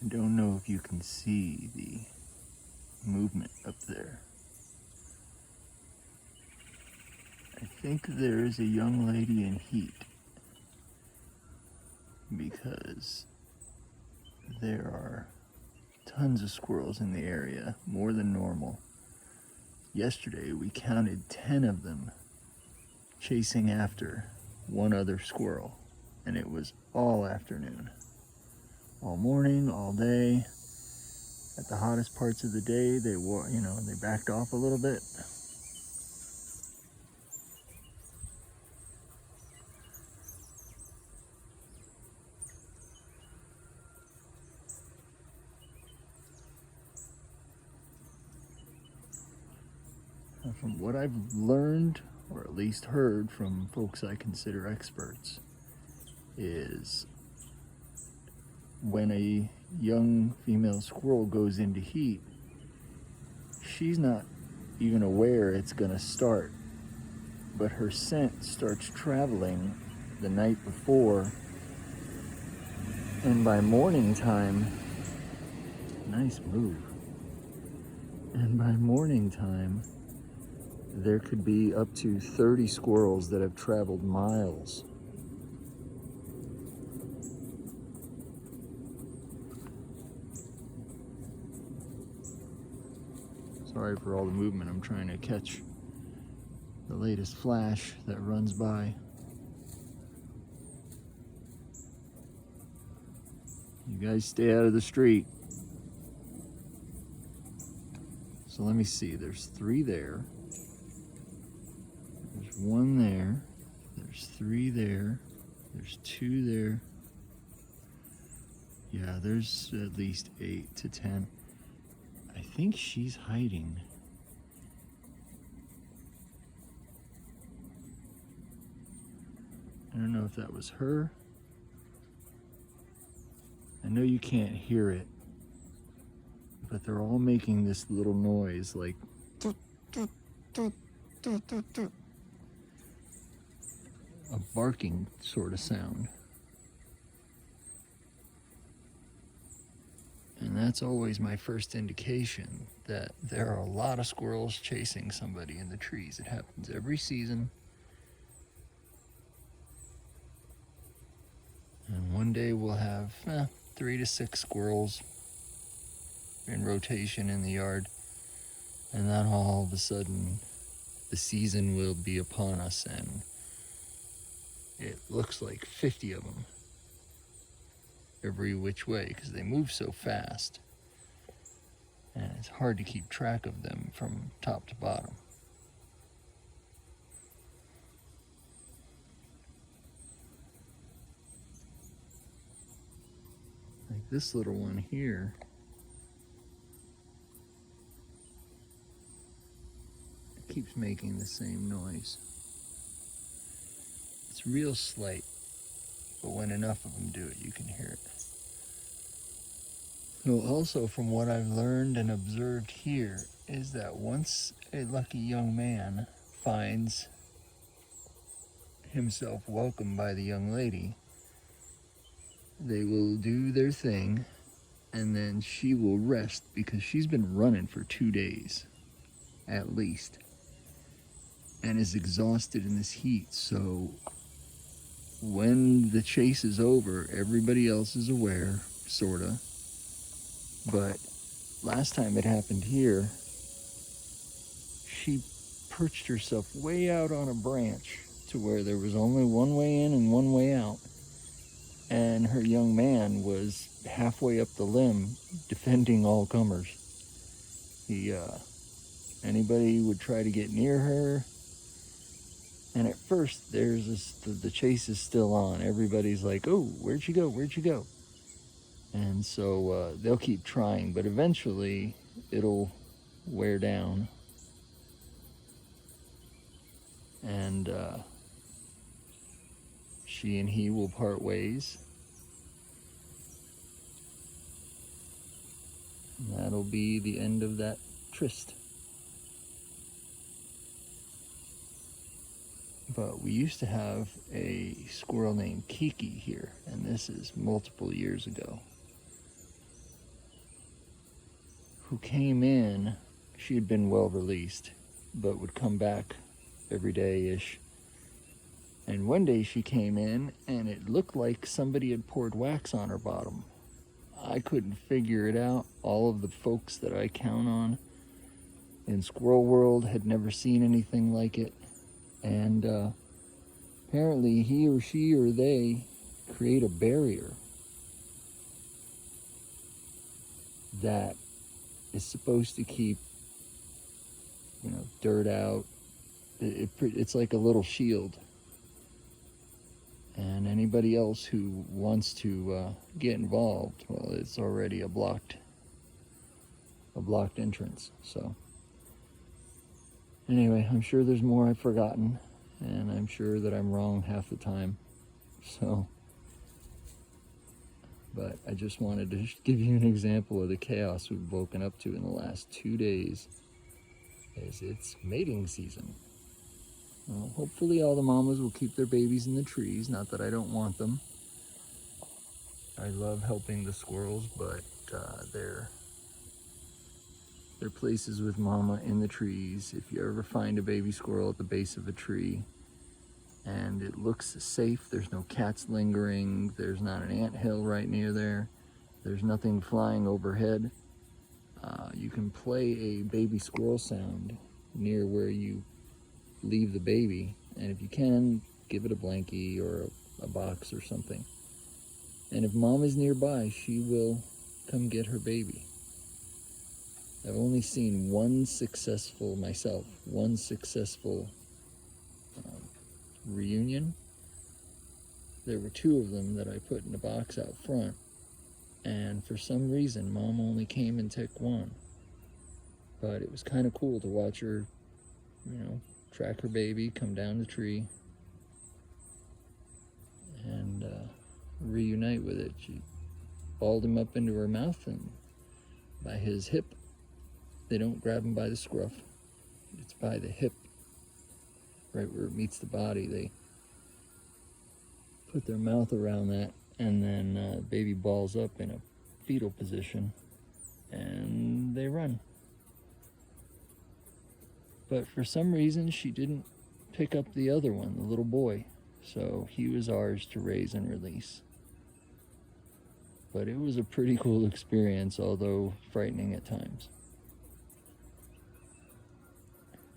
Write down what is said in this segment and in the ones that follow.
I don't know if you can see the movement up there. I think there is a young lady in heat because there are tons of squirrels in the area, more than normal. Yesterday we counted 10 of them chasing after one other squirrel, and it was all afternoon, all morning, all day. At the hottest parts of the day, they backed off a little bit. From what I've learned, or at least heard from folks I consider experts, is when a young female squirrel goes into heat, she's not even aware it's gonna start, but her scent starts traveling the night before, and by morning time, nice move, and by morning time, there could be up to 30 squirrels that have traveled miles. Sorry for all the movement. I'm trying to catch the latest flash that runs by. You guys stay out of the street. So let me see. There's 3 there. There's 1 there. There's 3 there. There's 2 there. Yeah, there's at least 8 to 10. I think she's hiding. I don't know if that was her. I know you can't hear it, but they're all making this little noise like a barking sort of sound. And that's always my first indication that there are a lot of squirrels chasing somebody in the trees. It happens every season. And one day we'll have 3 to 6 squirrels in rotation in the yard. And then all of a sudden, the season will be upon us, and it looks like 50 of them every which way because they move so fast. And it's hard to keep track of them from top to bottom. Like this little one here. It keeps making the same noise. It's real slight, but when enough of them do it, you can hear it. So also from what I've learned and observed here is that once a lucky young man finds himself welcomed by the young lady, they will do their thing, and then she will rest because she's been running for 2 days at least and is exhausted in this heat. So when the chase is over, everybody else is aware, sorta. But last time it happened here, she perched herself way out on a branch to where there was only one way in and one way out. And her young man was halfway up the limb defending all comers. Anybody would try to get near her. And at first, the chase is still on. Everybody's like, oh, where'd she go? Where'd she go? And so they'll keep trying, but eventually it'll wear down. And she and he will part ways. And that'll be the end of that tryst. But we used to have a squirrel named Kiki here, and this is multiple years ago. who came in. She had been well released, but would come back every day-ish. And one day she came in and it looked like somebody had poured wax on her bottom. I couldn't figure it out. All of the folks that I count on in squirrel world had never seen anything like it. And apparently he or she or they create a barrier that is supposed to keep, dirt out. It's like a little shield. And anybody else who wants to get involved, well, it's already a blocked entrance. So anyway, I'm sure there's more I've forgotten, and I'm sure that I'm wrong half the time. So, but I just wanted to give you an example of the chaos we've woken up to in the last 2 days, as it's mating season. Well, hopefully all the mamas will keep their babies in the trees. Not that I don't want them. I love helping the squirrels, but they're places with mama in the trees. If you ever find a baby squirrel at the base of a tree and it looks safe, there's no cats lingering, there's not an anthill right near there, there's nothing flying overhead, you can play a baby squirrel sound near where you leave the baby, and if you can, give it a blankie or a box or something. And if mom is nearby, she will come get her baby. I've only seen one successful reunion. There were 2 of them that I put in a box out front, and for some reason mom only came and took one. But it was kind of cool to watch her, track her baby, come down the tree, and reunite with it. She balled him up into her mouth and by his hip. They don't grab him by the scruff. It's by the hip, right where it meets the body. They put their mouth around that, and then baby balls up in a fetal position, and they run. But for some reason, she didn't pick up the other one, the little boy. So he was ours to raise and release. But it was a pretty cool experience, although frightening at times.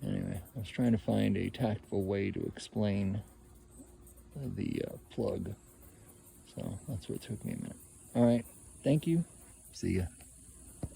Anyway, I was trying to find a tactful way to explain the plug. So that's what took me a minute. All right, thank you. See ya.